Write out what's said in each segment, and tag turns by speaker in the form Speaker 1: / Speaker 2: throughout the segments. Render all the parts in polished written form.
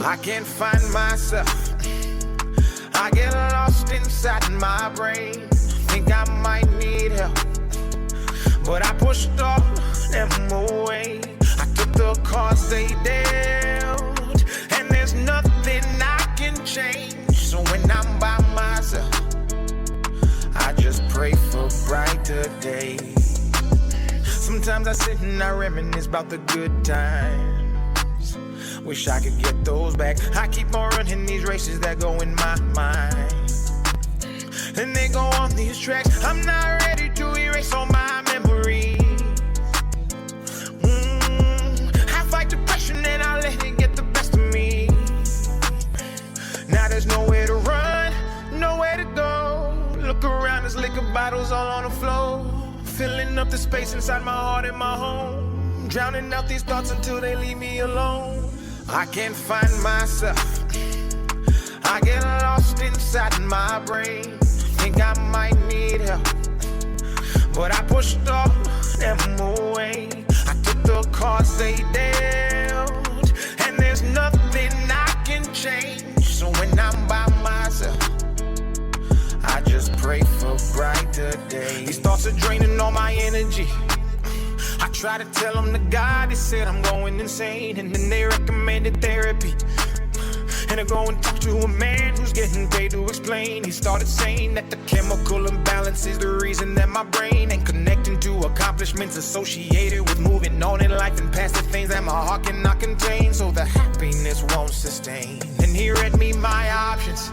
Speaker 1: I can't find myself. I get lost inside my brain. Think I might need help, but I pushed all them away. I took the cards they dealt, and there's nothing I can change. So when I'm by myself, I just pray for brighter days. Sometimes I sit and I reminisce about the good times. Wish I could get those back. I keep on running these races that go in my mind, and they go on these tracks. I'm not ready to erase all my memories. I fight depression and I let it get the best of me. Now there's nowhere to run, nowhere to go. Look around, there's liquor bottles all on the floor, filling up the space inside my heart and my home, drowning out these thoughts until they leave me alone. I can't find myself. I get lost inside my brain. Think I might need help, but I pushed all them away. I took the cards they dealt, and there's nothing I can change. So when I'm by myself, I just pray for brighter days. These thoughts are draining all my energy. I try to tell them to God, they said I'm going insane, and then they recommended therapy. And I go and talk to a man who's getting paid to explain. He started saying that the chemical imbalance is the reason that my brain ain't connecting to accomplishments associated with moving on in life and past the things that my heart cannot contain, so the happiness won't sustain. And he read me my options.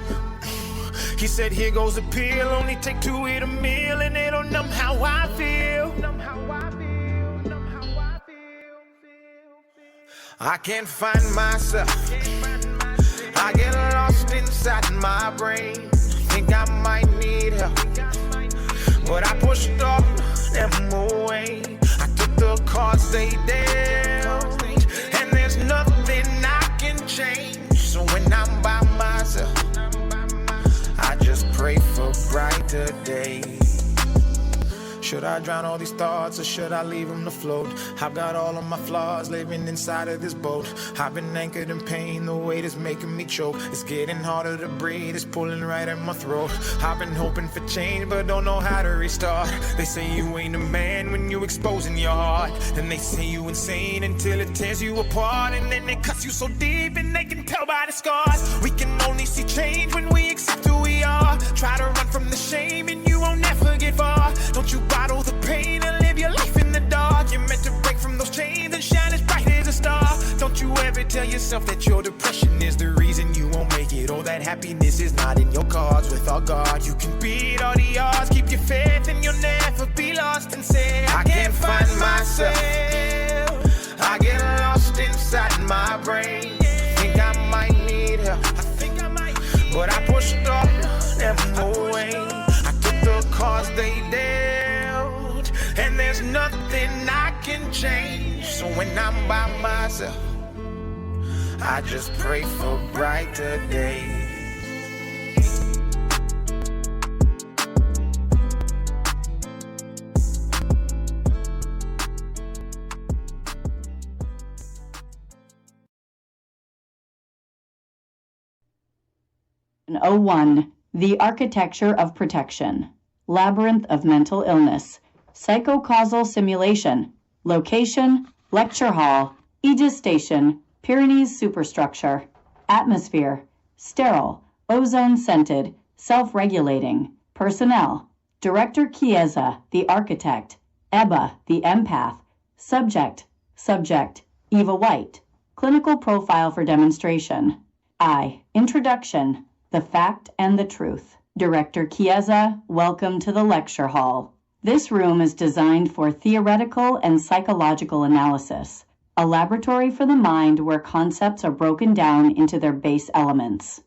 Speaker 1: He said, here goes a pill, only take 2 to eat a meal, and it'll numb how I feel. I can't find myself. I get lost inside my brain. Think I might need help, but I pushed all them away. I took the cards they dealt, and there's nothing I can change. So when I'm by myself, I just pray for brighter days. Should I drown all these thoughts, or should I leave them to float? I've got all of my flaws living inside of this boat. I've been anchored in pain, the weight is making me choke. It's getting harder to breathe, it's pulling right at my throat. I've been hoping for change, but don't know how to restart. They say you ain't a man when you exposing your heart. Then they say you insane until it tears you apart. And then they cut you so deep and they can tell by the scars. We can only see change when we accept who we are. Try to run from the shame and you won't never get far. Don't you bottle the pain and live your life in the dark. You're meant to break from those chains and shine as bright as a star. Don't you ever tell yourself that your depression is the reason you won't make it, or that happiness is not in your cards. With all God, you can beat all the odds. Keep your faith and you'll never be lost, and say, I can't find myself. I get lost inside my brain. Think I might need help, but I pushed all them away. I took the cards they dealt, and there's nothing I can change. So when I'm by myself, I just pray for brighter days.
Speaker 2: In 01, The Architecture of Protection, Labyrinth of Mental Illness, Psychocausal Simulation, Location, Lecture Hall, Aegis Station, Pyrenees Superstructure, Atmosphere, Sterile, Ozone-Scented, Self-Regulating, Personnel, Director Kiesza, the Architect, Ebba, the Empath, Subject, Eva White, Clinical Profile for Demonstration. Introduction, The Fact and the Truth. Director Kiesza, welcome to the lecture hall. This room is designed for theoretical and psychological analysis, a laboratory for the mind where concepts are broken down into their base elements.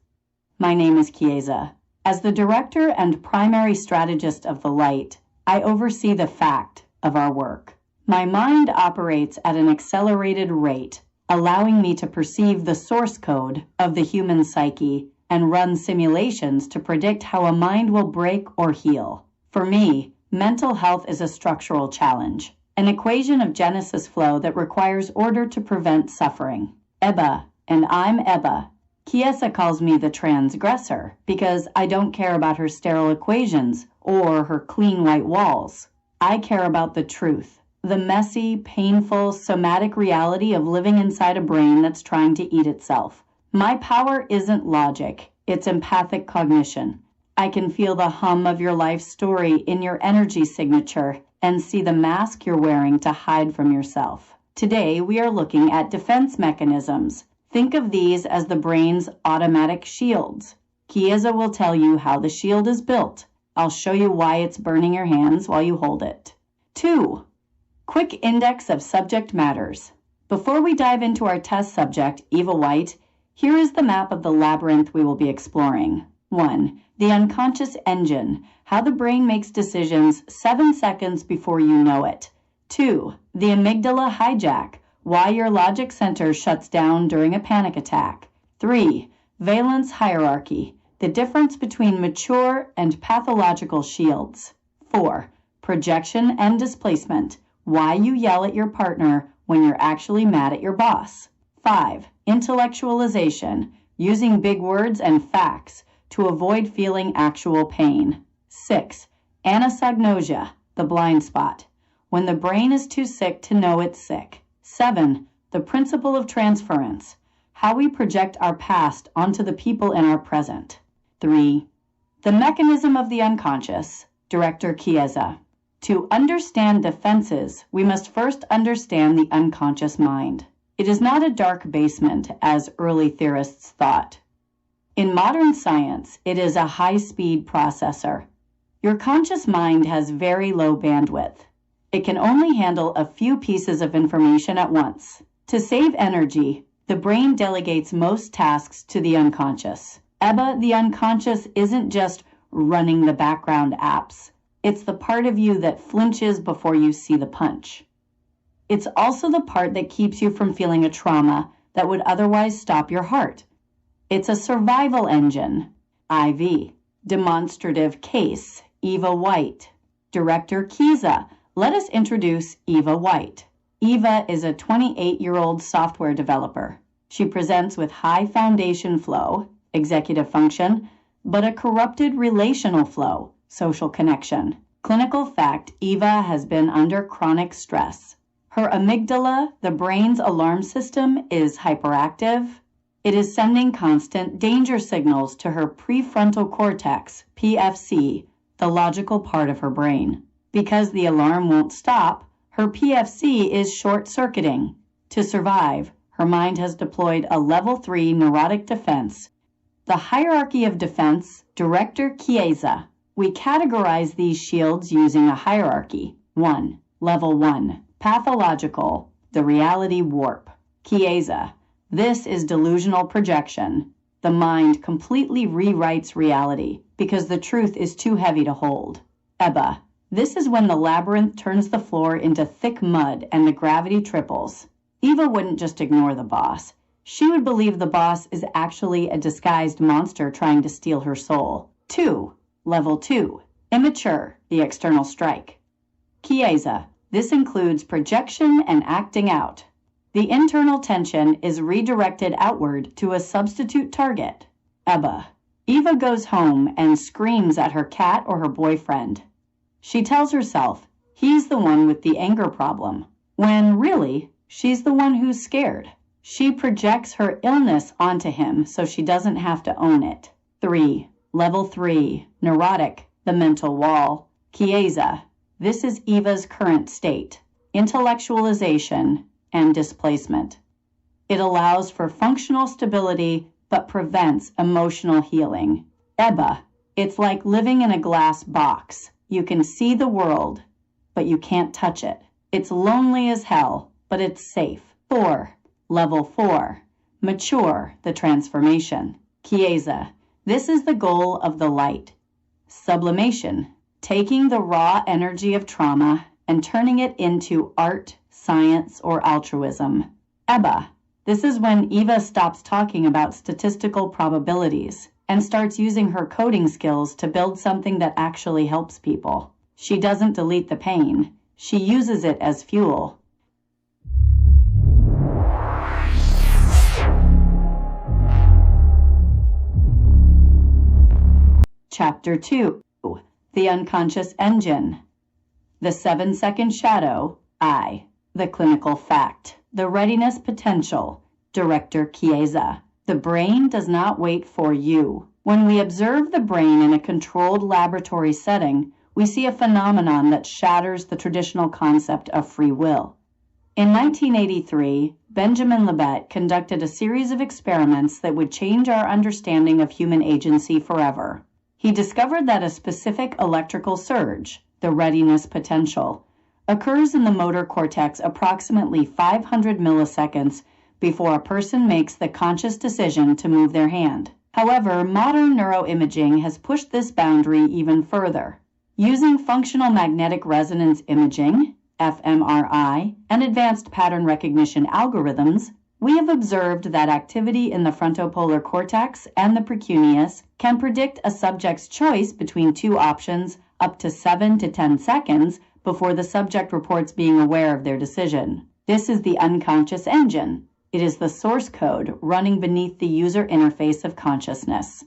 Speaker 2: My name is Kiesza. As the director and primary strategist of the light, I oversee the fact of our work. My mind operates at an accelerated rate, allowing me to perceive the source code of the human psyche and run simulations to predict how a mind will break or heal. For me, mental health is a structural challenge, an equation of Genesis flow that requires order to prevent suffering. Ebba, and I'm Ebba, Kiesza calls me the transgressor because I don't care about her sterile equations or her clean white walls. I care about the truth, the messy, painful, somatic reality of living inside a brain that's trying to eat itself. My power isn't logic, it's empathic cognition. I can feel the hum of your life story in your energy signature and see the mask you're wearing to hide from yourself. Today, we are looking at defense mechanisms. Think of these as the brain's automatic shields. Kiesza will tell you how the shield is built. I'll show you why it's burning your hands while you hold it. 2. Quick index of subject matters. Before we dive into our test subject, Eva White, here is the map of the labyrinth we will be exploring. 1. The unconscious engine, how the brain makes decisions 7 seconds before you know it. 2. The amygdala hijack, why your logic center shuts down during a panic attack. 3. Valence hierarchy, the difference between mature and pathological shields. 4. Projection and displacement, why you yell at your partner when you're actually mad at your boss. 5. Intellectualization, using big words and facts to avoid feeling actual pain. 6. Anosognosia, the blind spot, when the brain is too sick to know it's sick. 7. The principle of transference, how we project our past onto the people in our present. 3. The mechanism of the unconscious, Director Kiesza. To understand defenses, we must first understand the unconscious mind. It is not a dark basement, as early theorists thought. In modern science, it is a high-speed processor. Your conscious mind has very low bandwidth. It can only handle a few pieces of information at once. To save energy, the brain delegates most tasks to the unconscious. Ebba, the unconscious, isn't just running the background apps. It's the part of you that flinches before you see the punch. It's also the part that keeps you from feeling a trauma that would otherwise stop your heart. It's a survival engine. IV. Demonstrative case. Eva White. Director Kiesza. Let us introduce Eva White. Eva is a 28-year-old software developer. She presents with high foundation flow, executive function, but a corrupted relational flow, social connection. Clinical fact, Eva has been under chronic stress. Her amygdala, the brain's alarm system, is hyperactive. It is sending constant danger signals to her prefrontal cortex, PFC, the logical part of her brain. Because the alarm won't stop, her PFC is short-circuiting. To survive, her mind has deployed a level 3 neurotic defense. The hierarchy of defense, Director Kiesza. We categorize these shields using a hierarchy. 1. Level 1. Pathological, the reality warp. Kiesza. This is delusional projection. The mind completely rewrites reality because the truth is too heavy to hold. Ebba. This is when the labyrinth turns the floor into thick mud and the gravity triples. Eva wouldn't just ignore the boss. She would believe the boss is actually a disguised monster trying to steal her soul. 2. Level 2. Immature, the external strike. Kiesza. This includes projection and acting out. The internal tension is redirected outward to a substitute target. Ebba. Eva goes home and screams at her cat or her boyfriend. She tells herself he's the one with the anger problem, when really, she's the one who's scared. She projects her illness onto him so she doesn't have to own it. 3. Level 3. Neurotic, the mental wall. Kiesza. This is Eva's current state. Intellectualization and displacement. It allows for functional stability but prevents emotional healing. Ebba. It's like living in a glass box. You can see the world, but you can't touch it. It's lonely as hell, but it's safe. 4. Level 4. Mature, the transformation. Kiesza. This is the goal of the light. Sublimation. Taking the raw energy of trauma and turning it into art, science, or altruism. Ebba. This is when Eva stops talking about statistical probabilities and starts using her coding skills to build something that actually helps people. She doesn't delete the pain. She uses it as fuel. Chapter 2. The Unconscious Engine. The 7-second shadow, I. The clinical fact. The readiness potential, Director Kiesza. The brain does not wait for you. When we observe the brain in a controlled laboratory setting, we see a phenomenon that shatters the traditional concept of free will. In 1983, Benjamin Libet conducted a series of experiments that would change our understanding of human agency forever. He discovered that a specific electrical surge, the readiness potential, occurs in the motor cortex approximately 500 milliseconds before a person makes the conscious decision to move their hand. However, modern neuroimaging has pushed this boundary even further. Using functional magnetic resonance imaging, fMRI, and advanced pattern recognition algorithms, we have observed that activity in the frontopolar cortex and the precuneus can predict a subject's choice between two options up to 7 to 10 seconds before the subject reports being aware of their decision. This is the unconscious engine. It is the source code running beneath the user interface of consciousness.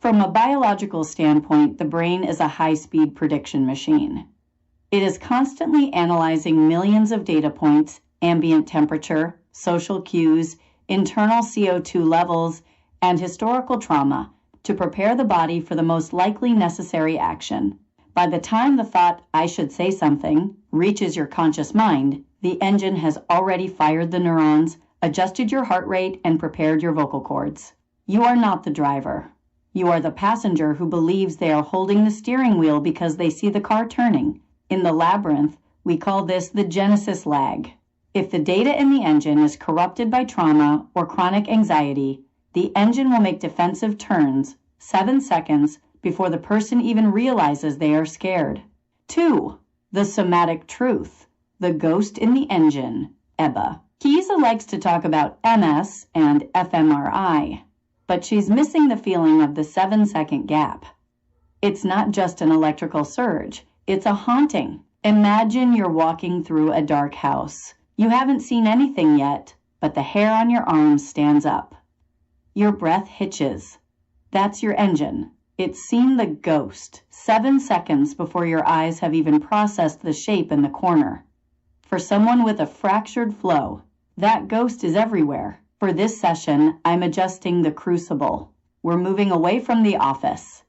Speaker 2: From a biological standpoint, the brain is a high-speed prediction machine. It is constantly analyzing millions of data points, ambient temperature, social cues, internal CO2 levels, and historical trauma to prepare the body for the most likely necessary action. By the time the thought, "I should say something," reaches your conscious mind, the engine has already fired the neurons, adjusted your heart rate, and prepared your vocal cords. You are not the driver. You are the passenger who believes they are holding the steering wheel because they see the car turning. In the Labyrinth, we call this the genesis lag. If the data in the engine is corrupted by trauma or chronic anxiety, the engine will make defensive turns 7 seconds before the person even realizes they are scared. 2. The somatic truth. The ghost in the engine, Ebba. Kiesza likes to talk about MS and fMRI, but she's missing the feeling of the 7-second gap. It's not just an electrical surge, it's a haunting. Imagine you're walking through a dark house. You haven't seen anything yet, but the hair on your arm stands up. Your breath hitches. That's your engine. It's seen the ghost 7 seconds before your eyes have even processed the shape in the corner. For someone with a fractured flow, that ghost is everywhere. For this session, I'm adjusting the crucible. We're moving away from the office.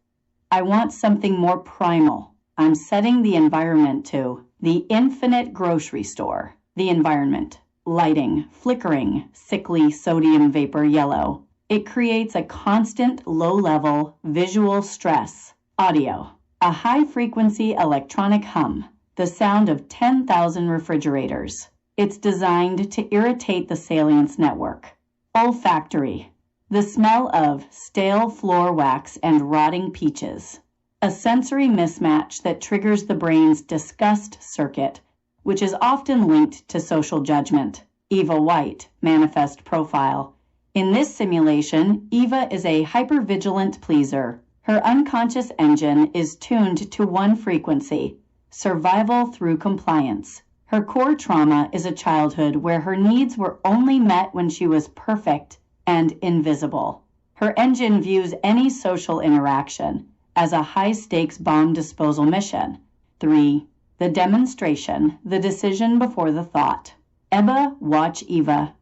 Speaker 2: I want something more primal. I'm setting the environment to the infinite grocery store. The environment. Lighting, flickering, sickly sodium vapor yellow. It creates a constant, low-level, visual stress. Audio. A high-frequency electronic hum. The sound of 10,000 refrigerators. It's designed to irritate the salience network. Olfactory. The smell of stale floor wax and rotting peaches. A sensory mismatch that triggers the brain's disgust circuit, which is often linked to social judgment. Eva White, Manifest Profile. In this simulation, Eva is a hypervigilant pleaser. Her unconscious engine is tuned to one frequency, survival through compliance. Her core trauma is a childhood where her needs were only met when she was perfect and invisible. Her engine views any social interaction as a high-stakes bomb disposal mission. 3. The demonstration, the decision before the thought. Ebba, watch Eva.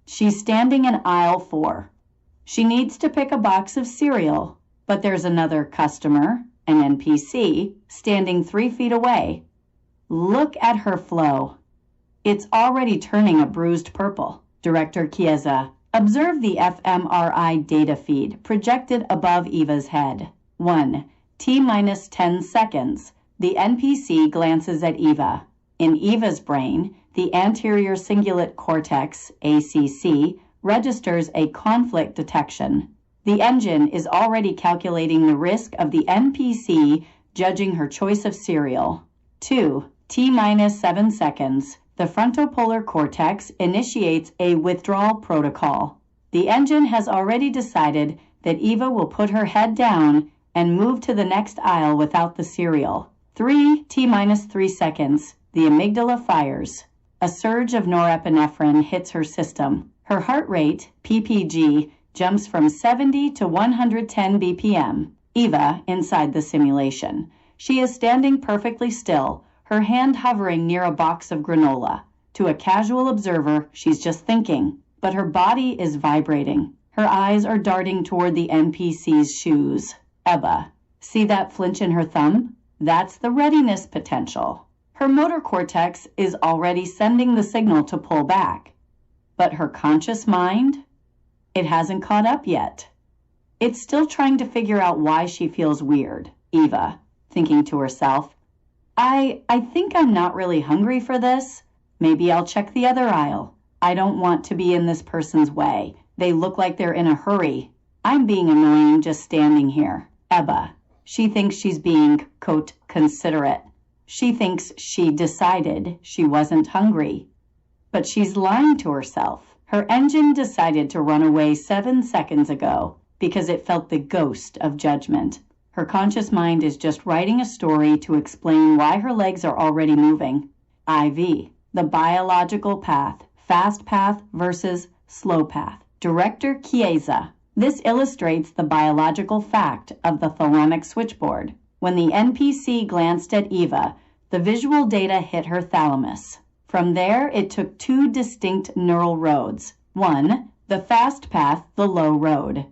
Speaker 2: She's standing in aisle 4. She needs to pick a box of cereal, but there's another customer, an NPC, standing 3 feet away. Look at her flow. It's already turning a bruised purple. Director Kiesza, observe the fMRI data feed projected above Eva's head. 1. T minus 10 seconds. The NPC glances at Eva. In Eva's brain, the anterior cingulate cortex, ACC, registers a conflict detection. The engine is already calculating the risk of the NPC judging her choice of cereal. 2. T minus 7 seconds. The frontopolar cortex initiates a withdrawal protocol. The engine has already decided that Eva will put her head down and move to the next aisle without the cereal. 3. T minus 3 seconds. The amygdala fires. A surge of norepinephrine hits her system. Her heart rate, PPG, jumps from 70 to 110 BPM. Eva, inside the simulation. She is standing perfectly still, her hand hovering near a box of granola. To a casual observer, she's just thinking, but her body is vibrating. Her eyes are darting toward the NPC's shoes. Ebba. See that flinch in her thumb? That's the readiness potential. Her motor cortex is already sending the signal to pull back. But her conscious mind? It hasn't caught up yet. It's still trying to figure out why she feels weird. Eva, thinking to herself, I think I'm not really hungry for this. Maybe I'll check the other aisle. I don't want to be in this person's way. They look like they're in a hurry. I'm being annoying just standing here. Ebba. She thinks she's being, quote, considerate. She thinks she decided she wasn't hungry. But she's lying to herself. Her engine decided to run away 7 seconds ago because it felt the ghost of judgment. Her conscious mind is just writing a story to explain why her legs are already moving. IV. The biological path. Fast path versus slow path. Director Kiesza. This illustrates the biological fact of the thalamic switchboard. When the NPC glanced at Eva, the visual data hit her thalamus. From there, it took 2 distinct neural roads. 1, the fast path, the low road.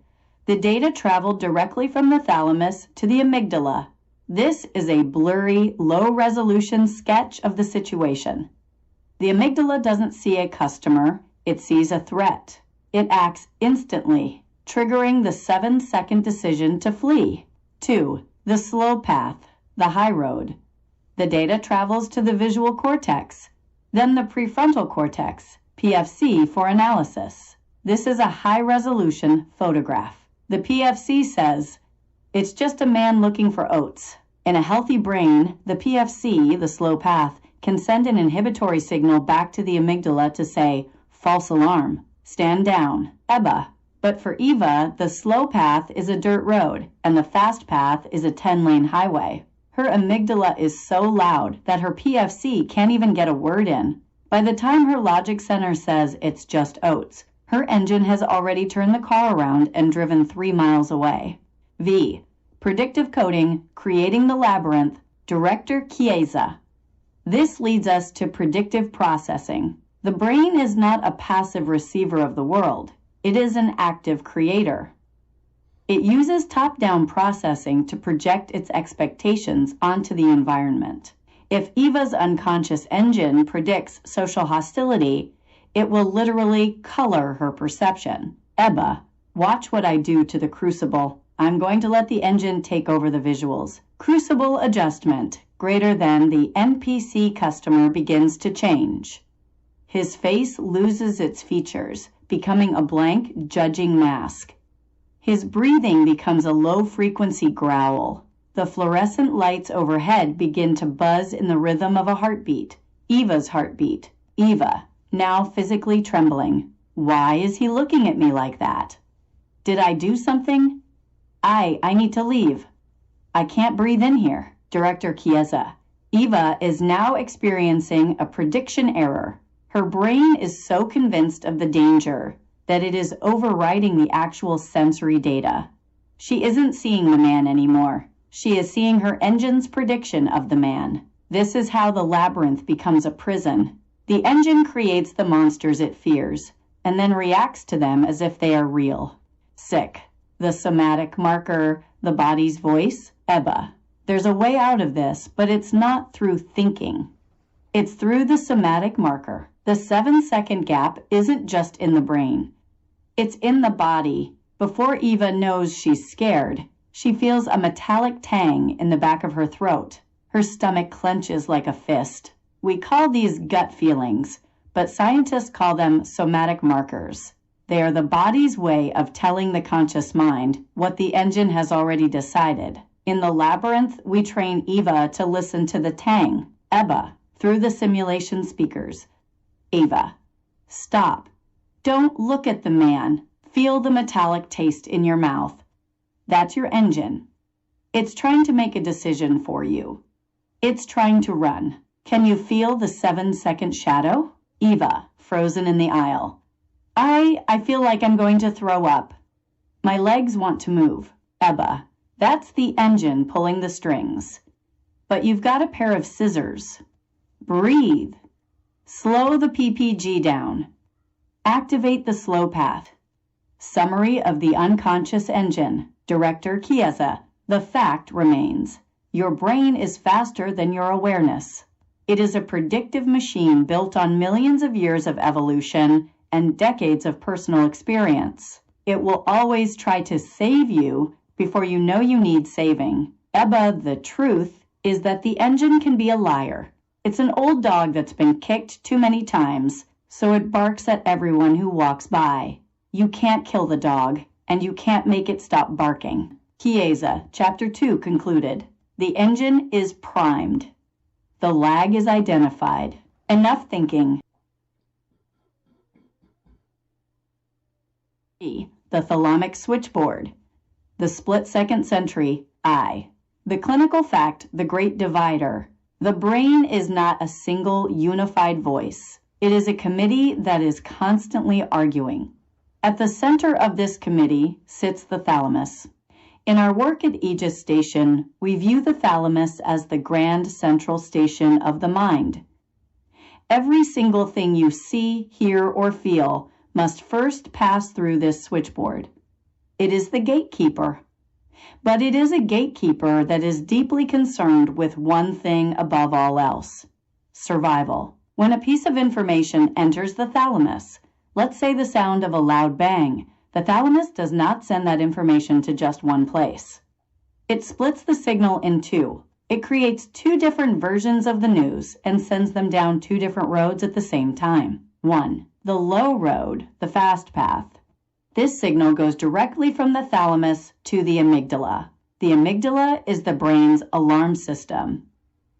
Speaker 2: The data traveled directly from the thalamus to the amygdala. This is a blurry, low-resolution sketch of the situation. The amygdala doesn't see a customer, it sees a threat. It acts instantly, triggering the 7-second decision to flee. 2. The slow path, the high road. The data travels to the visual cortex, then the prefrontal cortex, PFC, for analysis. This is a high-resolution photograph. The PFC says, it's just a man looking for oats. In a healthy brain, the PFC, the slow path, can send an inhibitory signal back to the amygdala to say, false alarm, stand down, Ebba. But for Eva, the slow path is a dirt road, and the fast path is a 10-lane highway. Her amygdala is so loud that her PFC can't even get a word in. By the time her logic center says it's just oats, her engine has already turned the car around and driven 3 miles away. V. Predictive coding, creating the labyrinth, Director Kiesza. This leads us to predictive processing. The brain is not a passive receiver of the world. It is an active creator. It uses top-down processing to project its expectations onto the environment. If Eva's unconscious engine predicts social hostility, it will literally color her perception. Ebba, watch what I do to the crucible. I'm going to let the engine take over the visuals. Crucible adjustment greater than the NPC customer begins to change. His face loses its features, becoming a blank, judging mask. His breathing becomes a low-frequency growl. The fluorescent lights overhead begin to buzz in the rhythm of a heartbeat. Eva's heartbeat. Eva, now physically trembling. Why is he looking at me like that? Did I do something? I need to leave. I can't breathe in here. Director Kiesza. Eva is now experiencing a prediction error. Her brain is so convinced of the danger that it is overriding the actual sensory data. She isn't seeing the man anymore. She is seeing her engine's prediction of the man. This is how the labyrinth becomes a prison. The engine creates the monsters it fears, and then reacts to them as if they are real. Sick. The somatic marker, the body's voice, Ebba. There's a way out of this, but it's not through thinking. It's through the somatic marker. The 7-second gap isn't just in the brain. It's in the body. Before Eva knows she's scared, she feels a metallic tang in the back of her throat. Her stomach clenches like a fist. We call these gut feelings, but scientists call them somatic markers. They are the body's way of telling the conscious mind what the engine has already decided. In the labyrinth, we train Eva to listen to the tang, Ebba, through the simulation speakers. Eva, stop. Don't look at the man. Feel the metallic taste in your mouth. That's your engine. It's trying to make a decision for you. It's trying to run. Can you feel the 7-second shadow? Eva, frozen in the aisle. I feel like I'm going to throw up. My legs want to move. Ebba, That's the engine pulling the strings. But you've got a pair of scissors. Breathe. Slow the PPG down. Activate the slow path. Summary of the unconscious engine. Director Kiesza. The fact remains. Your brain is faster than your awareness. It is a predictive machine built on millions of years of evolution and decades of personal experience. It will always try to save you before you know you need saving. Ebba, the truth, is that the engine can be a liar. It's an old dog that's been kicked too many times, so it barks at everyone who walks by. You can't kill the dog, and you can't make it stop barking. Kiesza, Chapter 2 concluded. The engine is primed. The lag is identified. Enough thinking. The thalamic switchboard. The split-second sentry, I. The clinical fact, the great divider. The brain is not a single unified voice. It is a committee that is constantly arguing. At the center of this committee sits the thalamus. In our work at Aegis Station, we view the thalamus as the grand central station of the mind. Every single thing you see, hear, or feel must first pass through this switchboard. It is the gatekeeper. But it is a gatekeeper that is deeply concerned with one thing above all else: survival. When a piece of information enters the thalamus, let's say the sound of a loud bang, the thalamus does not send that information to just one place. It splits the signal in two. It creates two different versions of the news and sends them down two different roads at the same time. 1. The low road, the fast path. This signal goes directly from the thalamus to the amygdala. The amygdala is the brain's alarm system.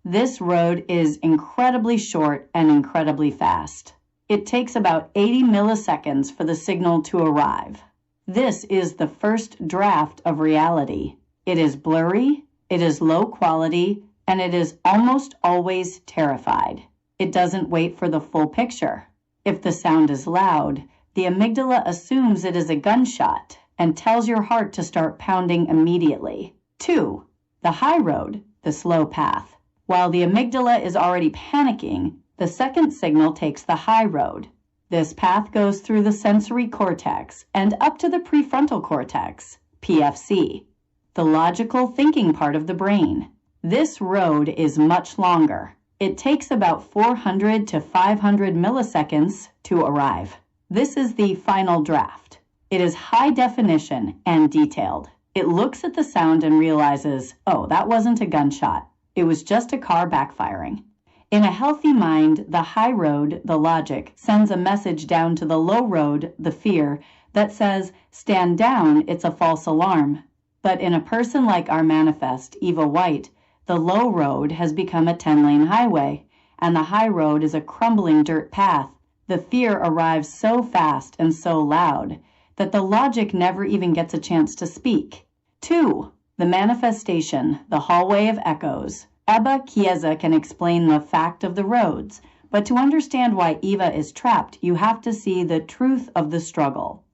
Speaker 2: This road is incredibly short and incredibly fast. It takes about 80 milliseconds for the signal to arrive. This is the first draft of reality. It is blurry, it is low quality, and it is almost always terrified. It doesn't wait for the full picture. If the sound is loud, the amygdala assumes it is a gunshot and tells your heart to start pounding immediately. 2. The high road, the slow path. While the amygdala is already panicking, the second signal takes the high road. This path goes through the sensory cortex and up to the prefrontal cortex, PFC, the logical thinking part of the brain. This road is much longer. It takes about 400 to 500 milliseconds to arrive. This is the final draft. It is high definition and detailed. It looks at the sound and realizes, oh, that wasn't a gunshot. It was just a car backfiring. In a healthy mind, the high road, the logic, sends a message down to the low road, the fear, that says, stand down, it's a false alarm. But in a person like our manifest, Eva White, the low road has become a 10-lane highway, and the high road is a crumbling dirt path. The fear arrives so fast and so loud that the logic never even gets a chance to speak. 2. The manifestation, the hallway of echoes. Ebba Kiesza can explain the fact of the roads, but to understand why Eva is trapped, you have to see the truth of the struggle.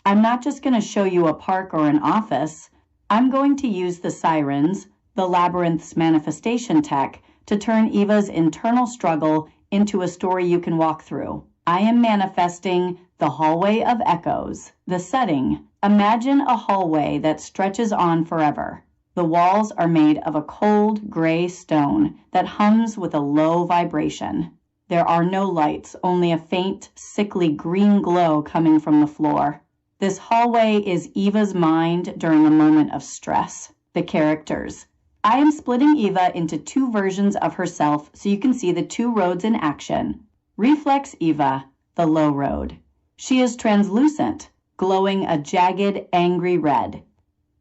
Speaker 2: I'm not just going to show you a park or an office. I'm going to use the sirens, the Labyrinth's manifestation tech, to turn Eva's internal struggle into a story you can walk through. I am manifesting the hallway of echoes. The setting: imagine a hallway that stretches on forever. The walls are made of a cold, gray stone that hums with a low vibration. There are no lights, only a faint, sickly green glow coming from the floor. This hallway is Eva's mind during a moment of stress. The characters. I am splitting Eva into two versions of herself so you can see the two roads in action. Reflex Eva, the low road. She is translucent, glowing a jagged, angry red.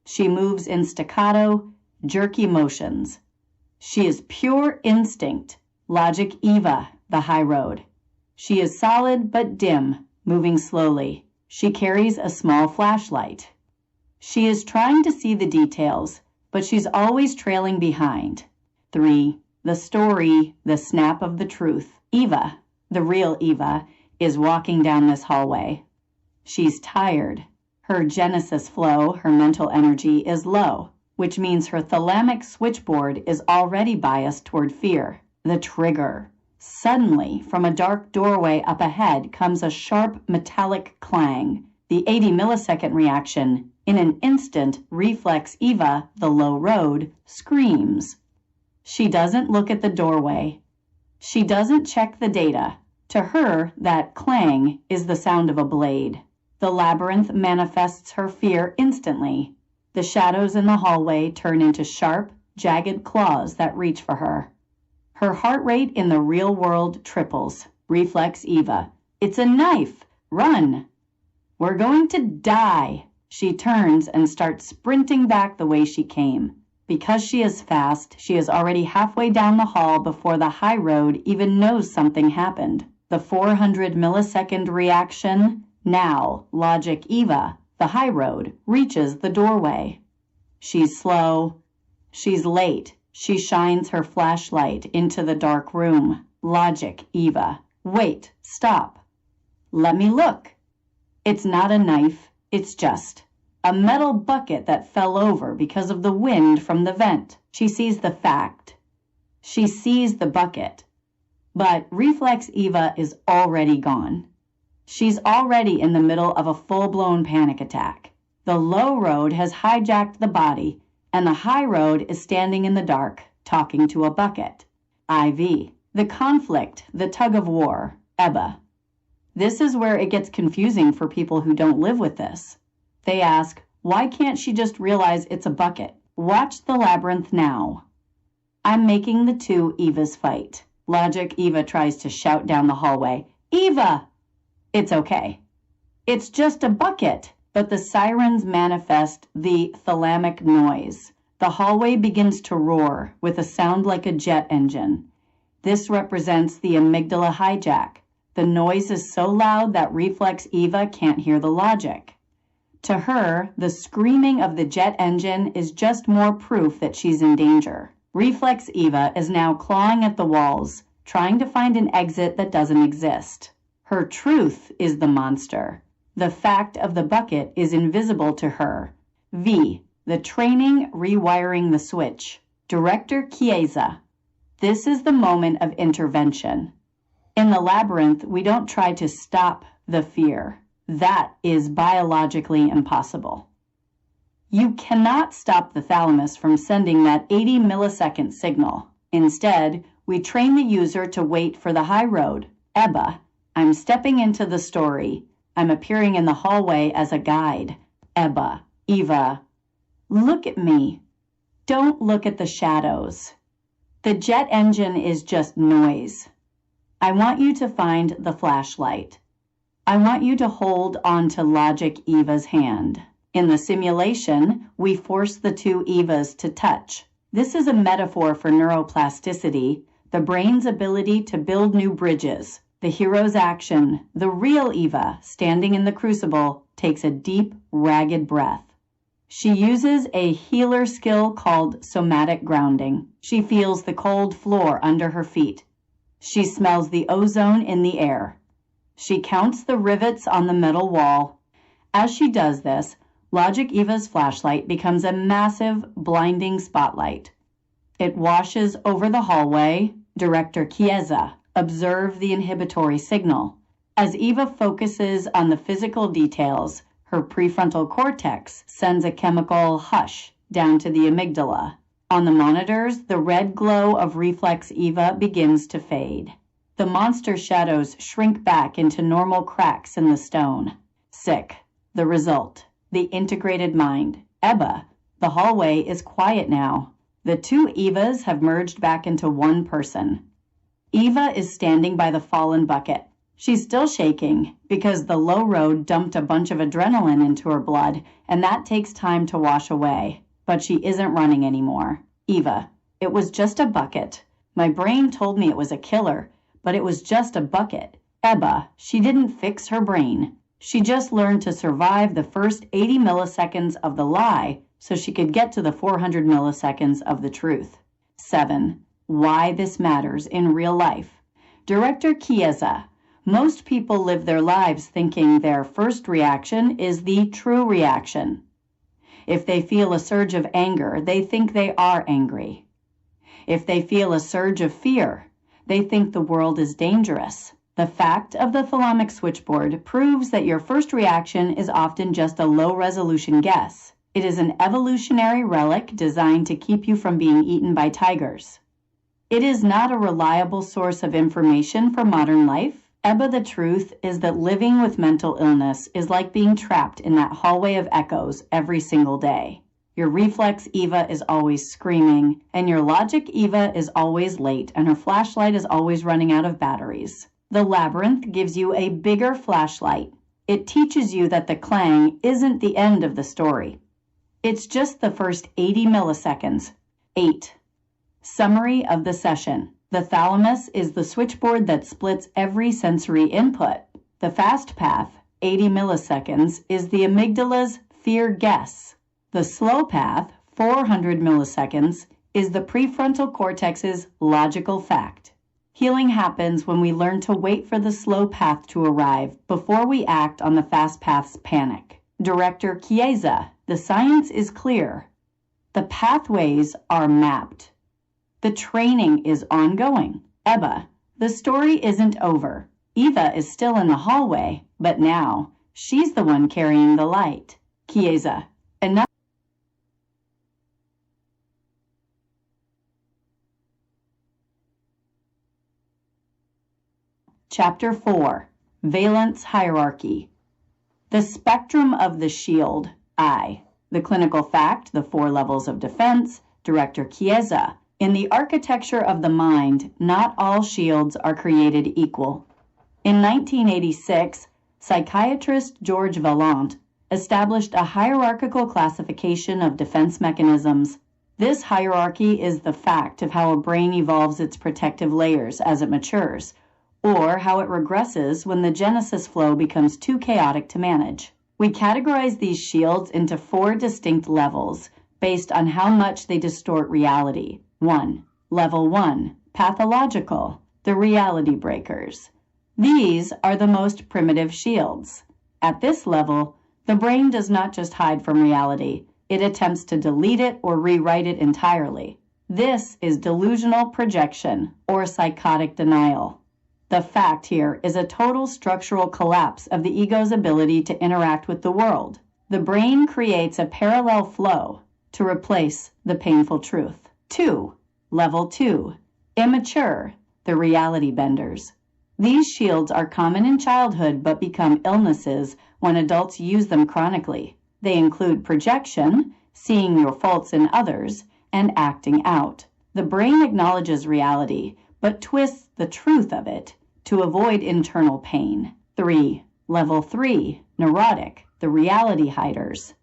Speaker 2: She moves in staccato, jerky motions. She is pure instinct, logic Eva, the high road. She is solid but dim, moving slowly. She carries a small flashlight. She is trying to see the details, but she's always trailing behind. 3. The story, the snap of the truth. Eva, the real Eva, is walking down this hallway. She's tired. Her genesis flow, her mental energy, is low. which means her thalamic switchboard is already biased toward fear. The trigger. Suddenly, from a dark doorway up ahead comes a sharp metallic clang. The 80-millisecond reaction. In an instant, reflex Eva, the low road, screams. She doesn't look at the doorway. She doesn't check the data. To her, that clang is the sound of a blade. The labyrinth manifests her fear instantly. The shadows in the hallway turn into sharp, jagged claws that reach for her. Her heart rate in the real world triples. Reflex Eva. It's a knife. Run. We're going to die. She turns and starts sprinting back the way she came. Because she is fast, she is already halfway down the hall before the high road even knows something happened. The 400-millisecond reaction. Now, logic Eva, the high road, reaches the doorway. She's slow. She's late. She shines her flashlight into the dark room. Logic Eva. Wait, stop. Let me look. It's not a knife. It's just a metal bucket that fell over because of the wind from the vent. She sees the fact. She sees the bucket. But Reflex Eva is already gone. She's already in the middle of a full-blown panic attack. The low road has hijacked the body, and the high road is standing in the dark, talking to a bucket. IV. The conflict, the tug-of-war, Ebba. This is where it gets confusing for people who don't live with this. They ask, why can't she just realize it's a bucket? Watch the labyrinth now. I'm making the two Evas fight. Logic Eva tries to shout down the hallway, Eva! It's okay. It's just a bucket. But the sirens manifest the thalamic noise. The hallway begins to roar with a sound like a jet engine. This represents the amygdala hijack. The noise is so loud that Reflex Eva can't hear the logic. To her, the screaming of the jet engine is just more proof that she's in danger. Reflex Eva is now clawing at the walls, trying to find an exit that doesn't exist. Her truth is the monster. The fact of the bucket is invisible to her. V. The training rewiring the switch. Director Kiesza. This is the moment of intervention. In the labyrinth, we don't try to stop the fear. That is biologically impossible. You cannot stop the thalamus from sending that 80-millisecond signal. Instead, we train the user to wait for the high road. Ebba. I'm stepping into the story. I'm appearing in the hallway as a guide. Ebba. Eva. Look at me. Don't look at the shadows. The jet engine is just noise. I want you to find the flashlight. I want you to hold on to Logic Eva's hand. In the simulation, we force the two Evas to touch. This is a metaphor for neuroplasticity, the brain's ability to build new bridges. The hero's action, the real Eva, standing in the crucible, takes a deep, ragged breath. She uses a healer skill called somatic grounding. She feels the cold floor under her feet. She smells the ozone in the air. She counts the rivets on the metal wall. As she does this, Logic Eva's flashlight becomes a massive, blinding spotlight. It washes over the hallway. Director Kiesza. Observe the inhibitory signal. As Eva focuses on the physical details, her prefrontal cortex sends a chemical hush down to the amygdala. On the monitors, the red glow of Reflex Eva begins to fade. The monster shadows shrink back into normal cracks in the stone. Sick. The result. The integrated mind. Ebba. The hallway is quiet now. The two Evas have merged back into one person. Eva is standing by the fallen bucket. She's still shaking because the low road dumped a bunch of adrenaline into her blood, and that takes time to wash away. But she isn't running anymore. Eva. It was just a bucket. My brain told me it was a killer, but it was just a bucket. Ebba. She didn't fix her brain. She just learned to survive the first 80 milliseconds of the lie so she could get to the 400 milliseconds of the truth. 7. Why this matters in real life. Director Kiesza. Most people live their lives thinking their first reaction is the true reaction. If they feel a surge of anger, they think they are angry. If they feel a surge of fear, they think the world is dangerous. The fact of the thalamic switchboard proves that your first reaction is often just a low-resolution guess. It is an evolutionary relic designed to keep you from being eaten by tigers. It is not a reliable source of information for modern life. Ebba, the truth is that living with mental illness is like being trapped in that hallway of echoes every single day. Your reflex Eva is always screaming, and your logic Eva is always late, and her flashlight is always running out of batteries. The Labyrinth gives you a bigger flashlight. It teaches you that the clang isn't the end of the story. It's just the first 80 milliseconds. 8. Summary of the session. The thalamus is the switchboard that splits every sensory input. The fast path, 80 milliseconds, is the amygdala's fear guess. The slow path, 400 milliseconds, is the prefrontal cortex's logical fact. Healing happens when we learn to wait for the slow path to arrive before we act on the fast path's panic. Director Kiesza, the science is clear. The pathways are mapped. The training is ongoing. Ebba, the story isn't over. Eva is still in the hallway, but now she's the one carrying the light. Kiesza, enough. Chapter 4. Valence Hierarchy. The spectrum of the shield, I. The clinical fact, the 4 levels of defense, Director Kiesza. In the architecture of the mind, not all shields are created equal. In 1986, psychiatrist George Vallant established a hierarchical classification of defense mechanisms. This hierarchy is the fact of how a brain evolves its protective layers as it matures, or how it regresses when the genesis flow becomes too chaotic to manage. We categorize these shields into 4 distinct levels based on how much they distort reality. 1. Level 1. Pathological, the reality breakers. These are the most primitive shields. At this level, the brain does not just hide from reality, it attempts to delete it or rewrite it entirely. This is delusional projection or psychotic denial. The fact here is a total structural collapse of the ego's ability to interact with the world. The brain creates a parallel flow to replace the painful truth. 2. Level 2. Immature, the reality benders. These shields are common in childhood but become illnesses when adults use them chronically. They include projection, seeing your faults in others, and acting out. The brain acknowledges reality, but twists the truth of it to avoid internal pain. 3. Level 3. Neurotic, the reality hiders.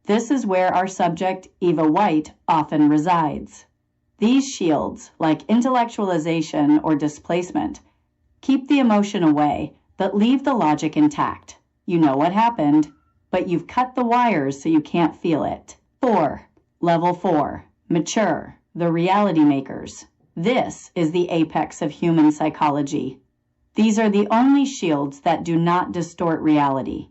Speaker 2: This is where our subject, Eva White, often resides. These shields, like intellectualization or displacement, keep the emotion away but leave the logic intact. You know what happened, but you've cut the wires so you can't feel it. 4. Level 4. Mature, the reality makers. This is the apex of human psychology. These are the only shields that do not distort reality.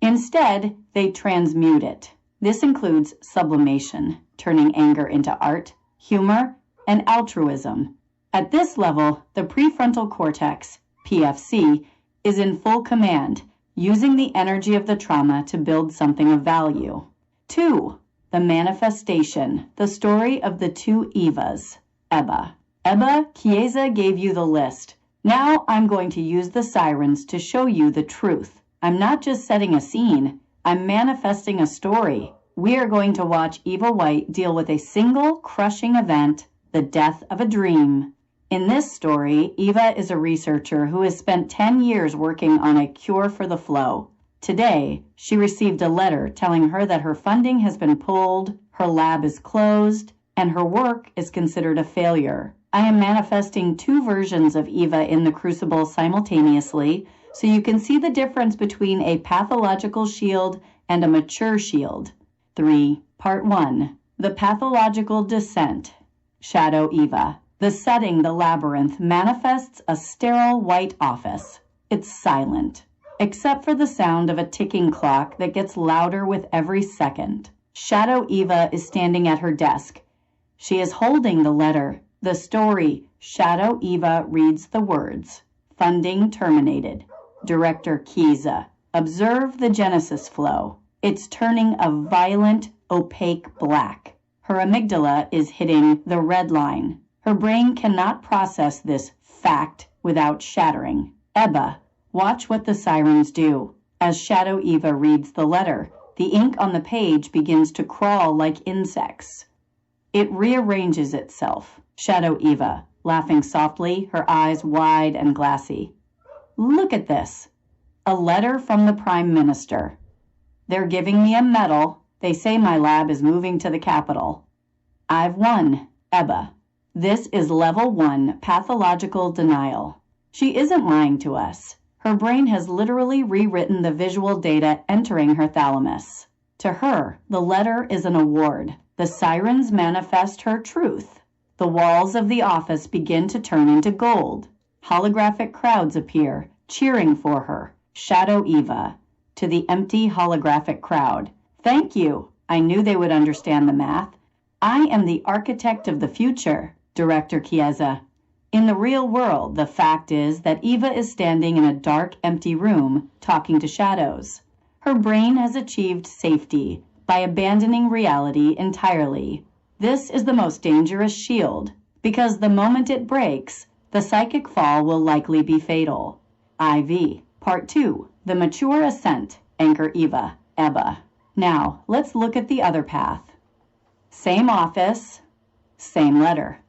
Speaker 2: Instead, they transmute it. This includes sublimation, turning anger into art, humor, and altruism. At this level, the prefrontal cortex, PFC, is in full command, using the energy of the trauma to build something of value. 2. The manifestation, the story of the 2 Evas. Ebba. Ebba, Kiesza gave you the list. Now I'm going to use the sirens to show you the truth. I'm not just setting a scene, I'm manifesting a story. We are going to watch Eva White deal with a single crushing event, the death of a dream. In this story, Eva is a researcher who has spent 10 years working on a cure for the flow. Today, she received a letter telling her that her funding has been pulled, her lab is closed, and her work is considered a failure. I am manifesting 2 versions of Eva in the crucible simultaneously, so you can see the difference between a pathological shield and a mature shield. 3. Part 1. The pathological descent. Shadow Eva. The setting, the labyrinth, manifests a sterile white office. It's silent, except for the sound of a ticking clock that gets louder with every second. Shadow Eva is standing at her desk. She is holding the letter. The story, Shadow Eva reads the words. Funding terminated. Director Kiesza. Observe the Genesis flow. It's turning a violent, opaque black. Her amygdala is hitting the red line. Her brain cannot process this fact without shattering. Ebba, watch what the sirens do. As Shadow Eva reads the letter, the ink on the page begins to crawl like insects. It rearranges itself. Shadow Eva, laughing softly, her eyes wide and glassy. Look at this. A letter from the Prime Minister. They're giving me a medal. They say my lab is moving to the capital. I've won, Ebba. This is level 1 pathological denial. She isn't lying to us. Her brain has literally rewritten the visual data entering her thalamus. To her, the letter is an award. The sirens manifest her truth. The walls of the office begin to turn into gold. Holographic crowds appear, cheering for her. Shadow Eva, to the empty holographic crowd. Thank you. I knew they would understand the math. I am the architect of the future, Director Kiesza. In the real world, the fact is that Eva is standing in a dark, empty room, talking to shadows. Her brain has achieved safety by abandoning reality entirely. This is the most dangerous shield, because the moment it breaks, the psychic fall will likely be fatal. IV. Part 2. The Mature Ascent. Anchor Eva. Ebba. Now, let's look at the other path. Same office, same letter.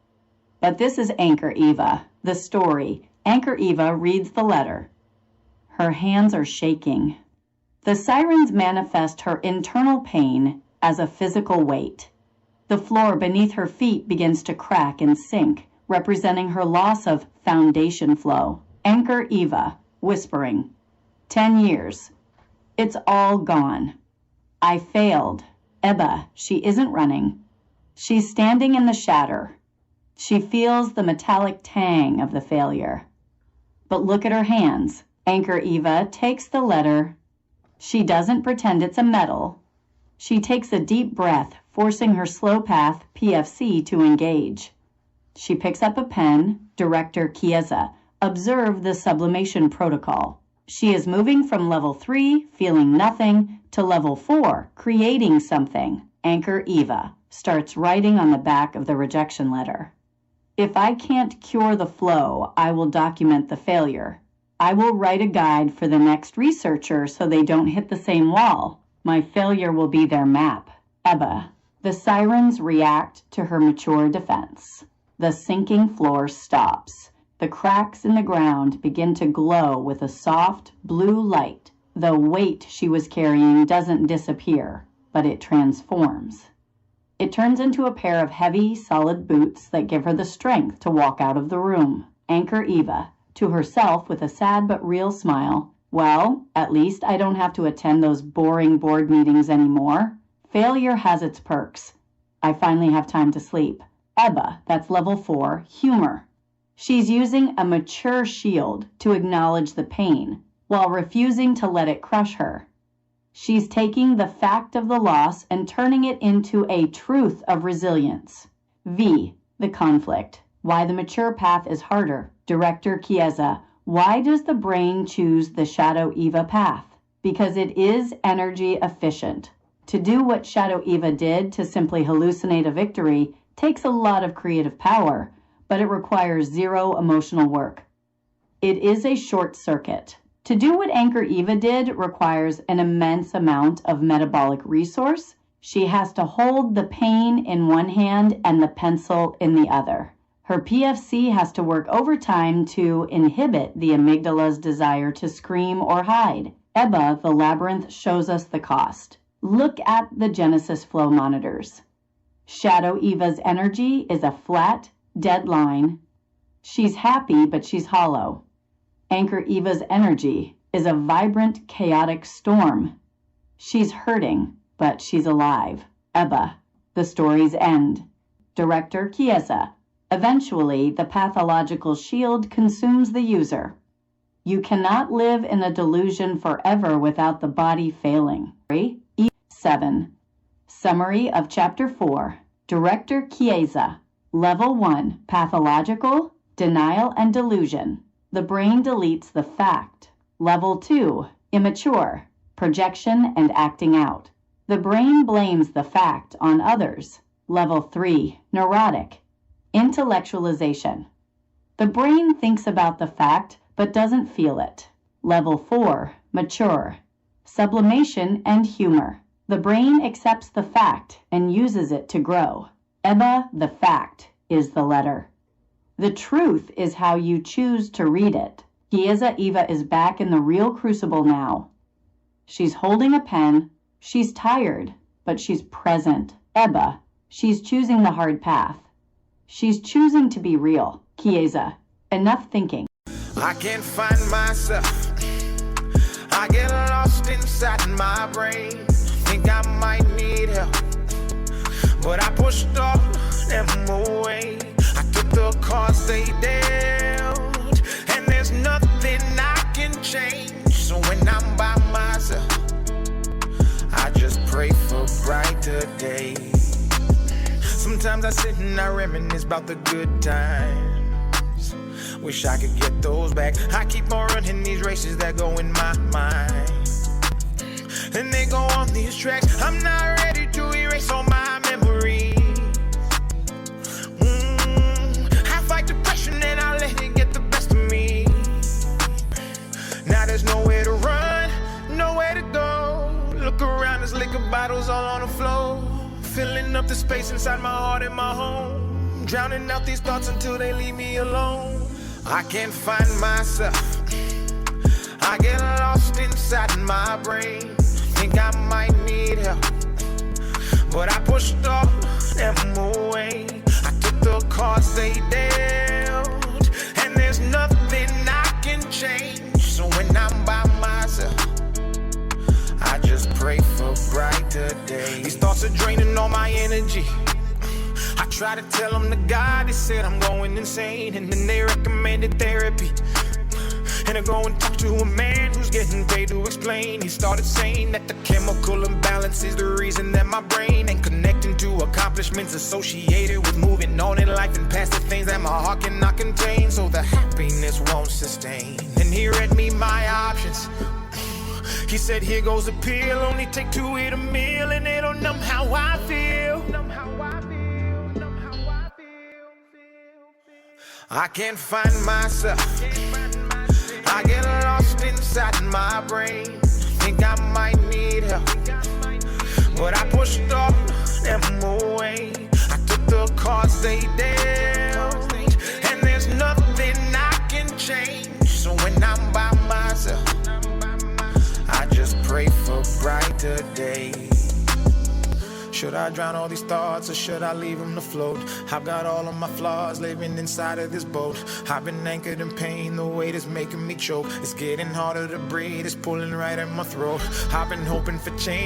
Speaker 2: But this is Anchor Eva, the story. Anchor Eva reads the letter. Her hands are shaking. The sirens manifest her internal pain as a physical weight. The floor beneath her feet begins to crack and sink, representing her loss of foundation flow. Anchor Eva, whispering. 10 years. It's all gone. I failed. Ebba, she isn't running. She's standing in the shatter. She feels the metallic tang of the failure. But look at her hands. Anchor Eva takes the letter. She doesn't pretend it's a medal. She takes a deep breath, forcing her slow path PFC to engage. She picks up a pen. Director Kiesza. Observe the sublimation protocol. She is moving from level 3, feeling nothing, to level 4, creating something. Anchor Eva starts writing on the back of the rejection letter. If I can't cure the flow, I will document the failure. I will write a guide for the next researcher so they don't hit the same wall. My failure will be their map. Ebba. The sirens react to her mature defense. The sinking floor stops. The cracks in the ground begin to glow with a soft blue light. The weight she was carrying doesn't disappear, but it transforms. It turns into a pair of heavy, solid boots that give her the strength to walk out of the room. Anchor Eva, to herself with a sad but real smile. Well, at least I don't have to attend those boring board meetings anymore. Failure has its perks. I finally have time to sleep. Ebba, that's level 4, humor. She's using a mature shield to acknowledge the pain, while refusing to let it crush her. She's taking the fact of the loss and turning it into a truth of resilience. V. The conflict. Why the mature path is harder. Director Kiesza. Why does the brain choose the Shadow Eva path? Because it is energy efficient. To do what Shadow Eva did to simply hallucinate a victory takes a lot of creative power, but it requires zero emotional work. It is a short circuit. To do what Anchor Eva did requires an immense amount of metabolic resource. She has to hold the pain in one hand and the pencil in the other. Her PFC has to work overtime to inhibit the amygdala's desire to scream or hide. Ebba, the Labyrinth, shows us the cost. Look at the Genesis flow monitors. Shadow Eva's energy is a flat, dead line. She's happy, but she's hollow. Anchor Eva's energy is a vibrant, chaotic storm. She's hurting, but she's alive. Ebba, the story's end. Director Kiesza. Eventually, the pathological shield consumes the user. You cannot live in a delusion forever without the body failing. 7. Summary of Chapter 4. Director Kiesza. Level 1. Pathological, denial and delusion. The brain deletes the fact. Level 2. Immature, projection and acting out. The brain blames the fact on others. Level 3. Neurotic, intellectualization. The brain thinks about the fact but doesn't feel it. Level 4. Mature, sublimation and humor. The brain accepts the fact and uses it to grow. Ebba, the fact, is the letter. The truth is how you choose to read it. Kiesza Eva is back in the real crucible now. She's holding a pen. She's tired, but she's present. Ebba, she's choosing the hard path. She's choosing to be real. Kiesza, enough thinking.
Speaker 1: I can't find myself. I get lost inside my brain. Think I might need help, but I pushed all them away. I took the cards they dealt, and there's nothing I can change. So when I'm by myself, I just pray for brighter days. Sometimes I sit and I reminisce about the good times. Wish I could get those back. I keep on running these races that go in my mind, and they go on these tracks. I'm not ready to erase all my memories. I fight depression and I let it get the best of me. Now there's nowhere to run, nowhere to go. Look around, there's liquor bottles all on the floor, filling up the space inside my heart and my home, drowning out these thoughts until they leave me alone. I can't find myself. I get lost inside my brain. Think I might need help, but I pushed all them away. I took the cards they dealt, and there's nothing I can change. So when I'm by myself, I just pray for brighter days. These thoughts are draining all my energy. I try to tell them to God, they said I'm going insane, and then they recommended therapy. And I go and talk to a man who's getting paid to explain. He started saying that the chemical imbalance is the reason that my brain ain't connecting to accomplishments associated with moving on in life and past the things that my heart cannot contain. So the happiness won't sustain. And he read me my options. He said, here goes a pill, only take 2 at a meal, and it'll numb how I feel. I can't find myself. I get lost inside my brain. Think I might need help, but I pushed all them away. I took the cards they dealt, and there's nothing I can change. So when I'm by myself, I just pray for brighter days. Should I drown all these thoughts or should I leave them to float? I've got all of my flaws living inside of this boat. I've been anchored in pain, the weight is making me choke. It's getting harder to breathe, it's pulling right at my throat. I've been hoping for change.